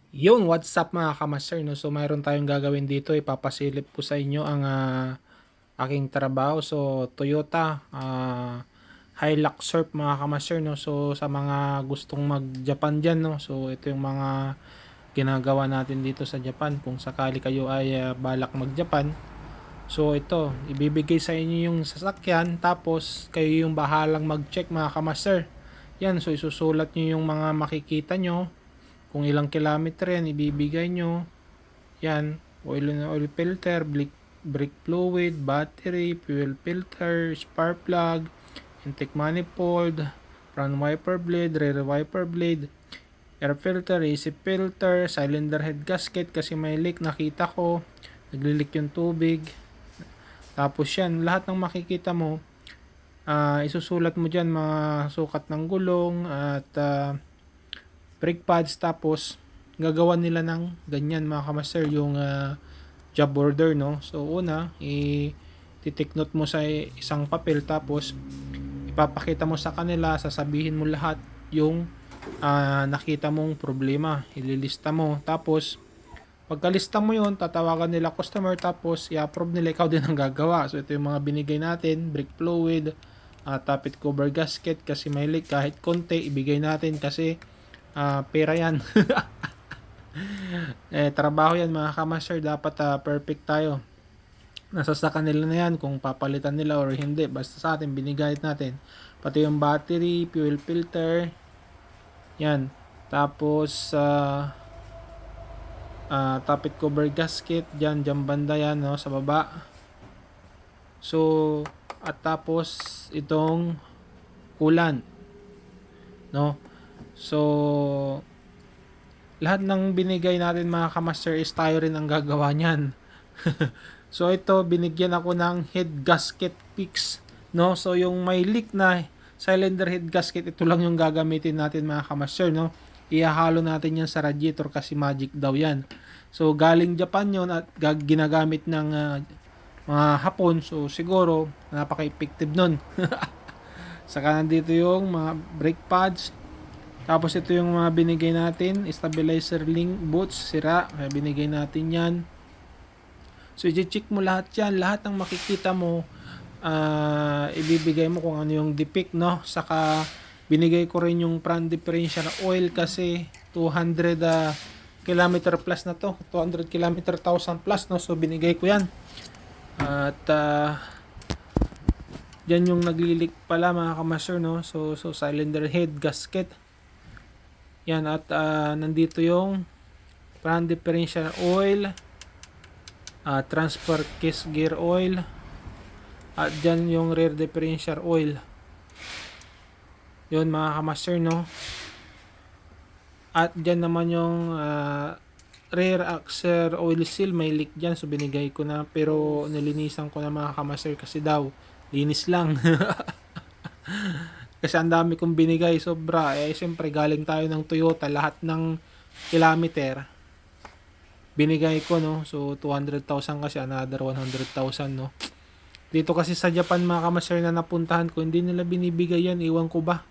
Yun, what's up mga kamaster, no? So mayroon tayong gagawin dito, ipapasilip ko sa inyo ang aking trabaho. So Toyota Hilux Surf mga kamaster, no? So sa mga gustong mag-Japan diyan, no? So ito yung mga ginagawa natin dito sa Japan kung sakali kayo ay balak mag-Japan. So ito, ibibigay sa inyo yung sasakyan tapos kayo yung bahalang mag-check mga kamaster. Yan, so isusulat nyo yung mga makikita nyo, kung ilang kilometer yan ibibigay nyo. Yan, oil filter, brake fluid, battery, fuel filter, spark plug, intake manifold, front wiper blade, rear wiper blade, air filter, AC filter, cylinder head gasket kasi may leak nakita ko, naglilik yung tubig. Tapos yan, lahat ng makikita mo, isusulat mo dyan mga sukat ng gulong at brake pads. Tapos gagawa nila ng ganyan mga kamaster yung job order, no? So una, i-take note mo sa isang papel, tapos ipapakita mo sa kanila, sasabihin mo lahat yung nakita mong problema, ililista mo. Tapos pagkalista mo yun, tatawagan nila customer, tapos i-approve nila, ikaw din ang gagawa. So ito yung mga binigay natin, brake fluid, tappet cover gasket kasi may leak, kahit konti ibigay natin kasi pera yan. Trabaho yan mga kamaster, dapat perfect tayo. Nasa sa kanila na yan kung papalitan nila or hindi, basta sa atin binigay natin. Pati yung battery, fuel filter, yan. Tapos tappet cover gasket dyan banda yan, no, sa baba. So at tapos itong coolant, no. So lahat ng binigay natin mga kamaster is tayo rin ang gagawa niyan. So ito, binigyan ako ng head gasket fix, no? So yung may leak na cylinder head gasket, ito lang yung gagamitin natin mga kamaster, no? Ihahalo natin yan sa radiator kasi magic daw yan. So galing Japan yon at ginagamit ng mga Hapon. So siguro napaka-effective nun. Saka nandito yung mga brake pads. Tapos ito yung mga binigay natin, stabilizer link boots, sira, kaya binigay natin yan. So i-check mo lahat yan, lahat ng makikita mo, ibibigay mo kung ano yung defect, no? Saka binigay ko rin yung front differential oil kasi 200 kilometer plus na to, 200 kilometer 1000 plus, no? So binigay ko yan. At dyan yung naglilik pala mga kamaster, no? So cylinder head gasket. Yan, at nandito yung front differential oil, transfer case gear oil, at dyan yung rear differential oil. Yun mga kamaster, no? At dyan naman yung rear axle oil seal, may leak dyan, so binigay ko na, pero nilinisan ko na mga kamaster kasi daw linis lang. Kasi ang dami kong binigay, sobra. Siyempre galing tayo ng Toyota, lahat ng kilometer binigay ko, no? So 200,000 kasi another 100,000, no? Dito kasi sa Japan mga kamaster na napuntahan ko, hindi nila binibigay yan, iwan ko ba.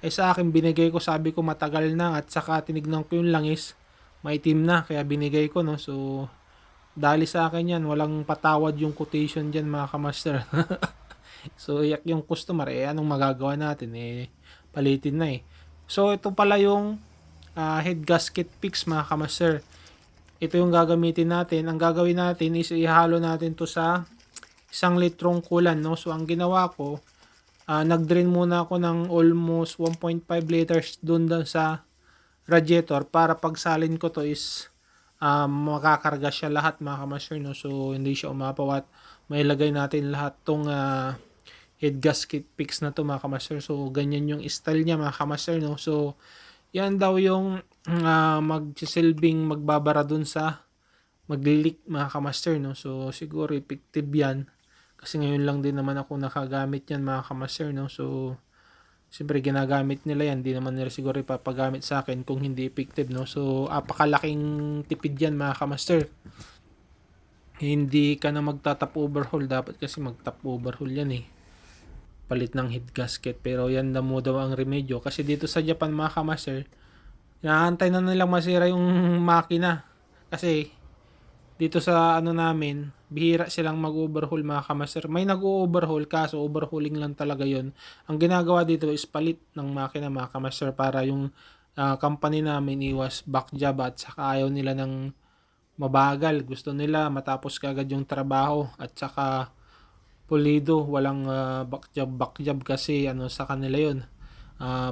Sa akin binigay ko, sabi ko matagal na, at saka tinignan ko yung langis, maitim na, kaya binigay ko, no? So dali sa akin yan, walang patawad yung quotation dyan mga kamaster. So yak yung customer, anong magagawa natin, palitin na. So ito pala yung head gasket fix mga kamaster. Ito yung gagamitin natin. Ang gagawin natin is ihalo natin to sa 1 litrong coolant, no? So ang ginawa ko, nag-drain muna ako ng almost 1.5 liters dun sa radiator para pagsalin ko to is makakarga siya lahat mga kamaster, no? So hindi siya umapaw at mailagay natin lahat tong head gasket fix na to mga kamaster. So ganyan yung style niya mga kamaster, no? So yan daw yung magsisilbing magbabara dun sa mag-leak mga kamaster, no? So siguro effective yan kasi ngayon lang din naman ako nakagamit yan mga kamaster, no? So siyempre ginagamit nila yan, di naman nila siguro ipapagamit sa akin kung hindi effective, no? So apakalaking tipid yan mga kamaster. Hindi ka na magta-top overhaul, dapat kasi mag-top overhaul yan, palit ng head gasket, pero yan na mo daw ang remedyo kasi dito sa Japan mga kamaster, Inaantay na nilang masira yung makina. Kasi dito sa ano namin, bihira silang mag-overhaul mga kamaster. May nag-overhaul kaso overhauling lang talaga yon. Ang ginagawa dito is palit ng makina mga kamaster para yung company namin iwas back job at saka ayaw nila ng mabagal. Gusto nila matapos kagad yung trabaho at saka pulido. Walang back job kasi ano sa kanila yon.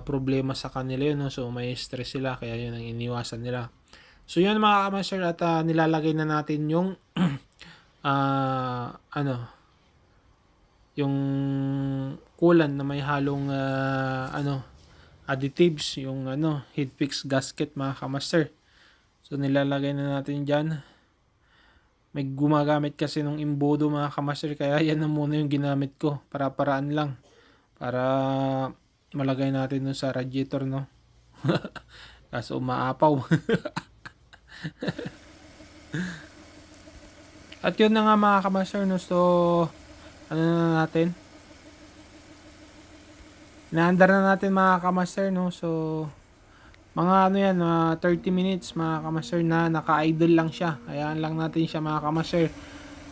Problema sa kanila yun. No? So may stress sila kaya yun ang iniwasan nila. So yun mga kamaster at nilalagay na natin yung ano yung coolant na may halong ano additives yung ano heat fix gasket mga kamaster. So nilalagay na natin dyan. May gumagamit kasi ng imbodo mga kamaster kaya yan na muna yung ginamit ko para paraan lang para malagay natin dun sa radiator no. Kaso umaapaw. At yun na nga mga kamaster no. So ano na natin, inaandar na natin mga kamaster no. So mga ano yan 30 minutes mga kamaster na naka-idle lang siya. Hayaan lang natin siya mga kamaster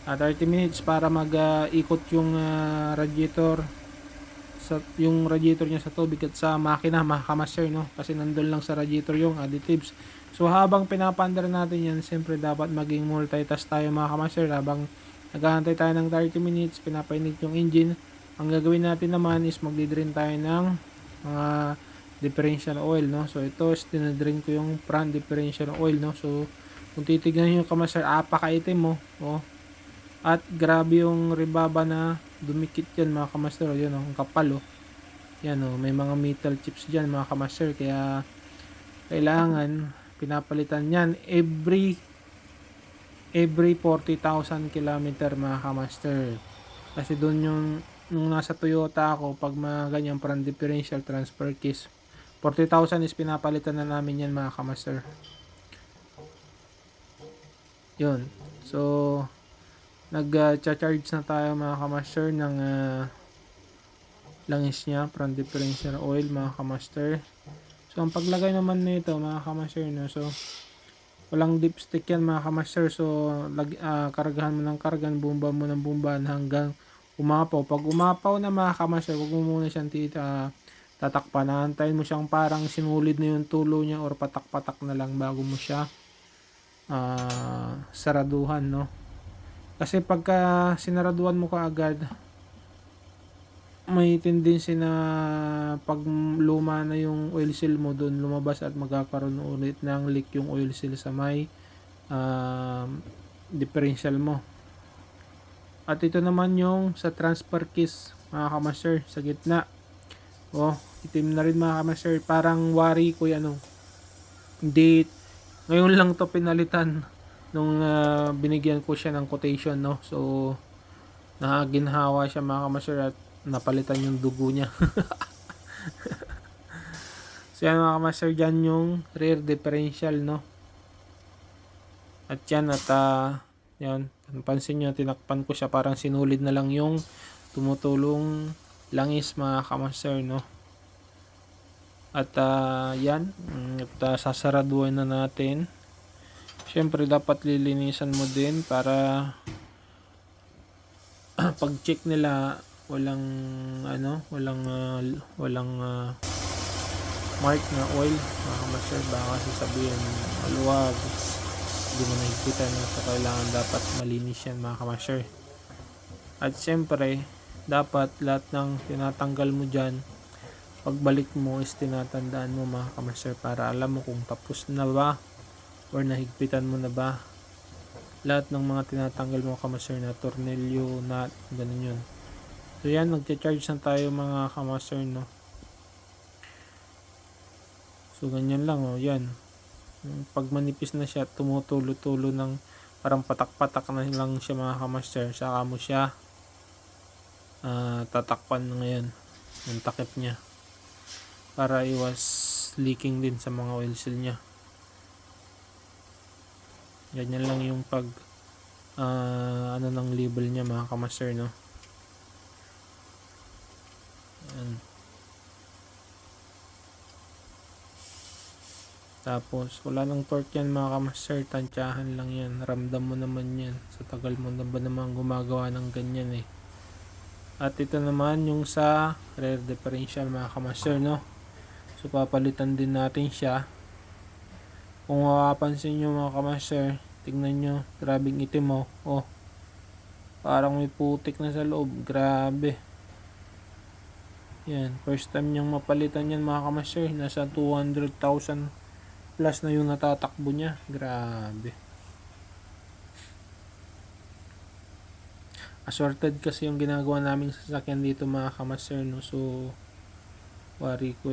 30 minutes para mag-ikot yung radiator sa yung radiator niya sa tubig at sa makina mga kamaster no. Kasi nandun lang sa radiator yung additives. So habang pinapandar natin yan, siyempre dapat maging multitask tayo mga kamaster. Habang naghahantay tayo ng 30 minutes, pinapainit yung engine. Ang gagawin natin naman is magdi-drain tayo ng mga differential oil no. So ito is dinadrain ko yung front differential oil no. So kung titignan niyo yung kamaster, apakaitim mo oh. At grabe yung rebaba na dumikit yan mga kamaster. Yan oh, ang kapal oh. Yan oh, may mga metal chips dyan mga kamaster. Kaya kailangan pinapalitan yan every 40,000 kilometer mga kamaster. Kasi doon yung nung nasa Toyota ako, pag mga ganyang front differential transfer case, 40,000 is pinapalitan na namin yan mga kamaster. Yun. So, nag-charge na tayo mga kamaster ng langis niya, front differential oil mga kamaster. So, ang paglagay naman nito mga kamaster, no? So, walang dipstick yan mga kamaster. So, kargahan mo ng kargan, bumba mo ng bumbahan hanggang umapaw. Pag umapaw na mga kamaster, huwag mo muna siyang tatakpan. Antayin mo siyang parang sinulid na yung tulo niya or patak-patak na lang bago mo siya saraduhan, no? Kasi pagka sinaraduhan mo kaagad, may tendency na pag luma na yung oil seal mo doon lumabas at magkakaroon ulit ng leak yung oil seal sa may differential mo. At ito naman yung sa transfer case mga kamaster sa gitna. Oh, itim na rin mga kamaster. Parang wari ko yan Hindi, ngayon lang to pinalitan nung binigyan ko siya ng quotation no. So nakaginhawa siya mga kamaster at napalitan yung dugo niya. So yan mga kamaster, dyan yung rear differential no. At yan at yan, pansin nyo tinakpan ko siya, parang sinulid na lang yung tumutulong langis mga kamaster no. At yan at sasaraduhan na natin. Syempre dapat lilinisan mo din para pag check nila walang mark na oil mga kamaster. Baka sasabihin maluwag, hindi mo nahigpitan so kailangan dapat malinis yan mga kamaster. At syempre dapat lahat ng tinatanggal mo dyan, pagbalik mo is tinatandaan mo mga kamaster para alam mo kung tapos na ba or nahigpitan mo na ba lahat ng mga tinatanggal mo kamaster na tornilyo, nut, ganun yun. So yan, nagcha-charge na tayo mga kamaster no. So ganyan lang yan. Pag manipis na siya, tumutulo-tulo ng parang patak-patak na lang siya mga kamaster. Saka mo siya tatakpan ngayon yung takip niya para iwas leaking din sa mga oil seal niya. Ganyan lang yung pag ng label niya mga kamaster no. Ayan. Tapos wala nang torque yan mga kamaster, tansyahan lang yan, ramdam mo naman yan, sa tagal mo na ba naman gumagawa ng ganyan eh. At ito naman yung sa rear differential mga kamaster, no. So papalitan din natin siya. Kung mapapansin nyo mga kamaster, tignan nyo, grabing itim mo. Oh, parang may putik na sa loob, grabe. Yan, first time niyang mapalitan yan mga kamaster, nasa 200,000 plus na yung natatakbo niya, grabe. Assorted kasi yung ginagawa naming sasakyan dito mga kamaster, no. So wari ko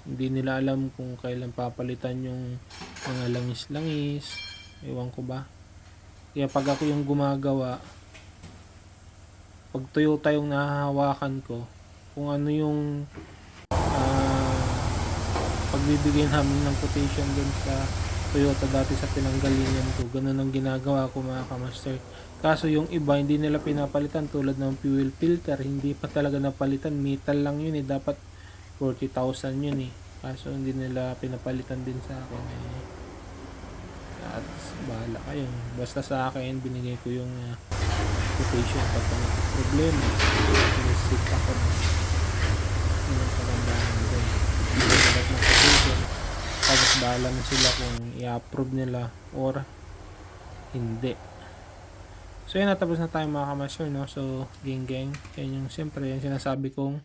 hindi nila alam kung kailan papalitan yung mga langis-langis, ewan ko ba. Kaya pag ako yung gumagawa, pag Toyota yung nahahawakan ko, kung ano yung pagbibigay namin ng quotation dun sa Toyota dati sa pinanggalingan ko, ganun ang ginagawa ko mga kamaster. Kaso yung iba hindi nila pinapalitan, tulad ng fuel filter, hindi pa talaga napalitan, metal lang yun eh, dapat 40,000 yun eh, kaso hindi nila pinapalitan din sa akin eh. At bahala kayo, basta sa akin binigay ko yung quotation pag may problema, sinisip ako yun ang kagandahan doon. Dapat ng quotation, tapos bahala na sila kung i-approve nila or hindi. So yun, natapos na tayo mga kamaster, no. So gang, yan yung siyempre yung sinasabi kong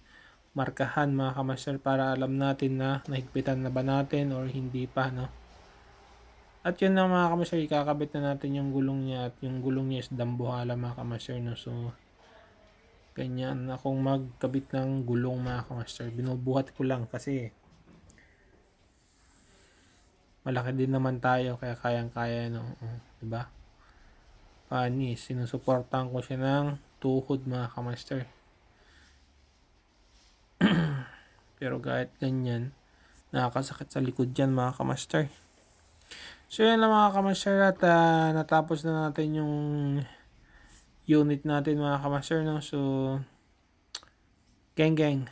markahan mga kamaster, para alam natin na nahigpitan na ba natin or hindi pa, no. At yun na mga kamaster, ikakabit na natin yung gulong niya, at yung gulong niya is dambuhala mga kamaster, no. So ganyan akong magkabit ng gulong mga kamaster, binubuhat ko lang kasi malaki din naman tayo, kaya kayang-kaya, no. Diba? Panis, sinusuportahan ko siya ng tuhod mga kamaster. Pero kahit ganyan, nakakasakit sa likod yan mga kamaster. So yan lang mga kamaster, at natapos na natin yung unit natin mga kamaster, no. So gang.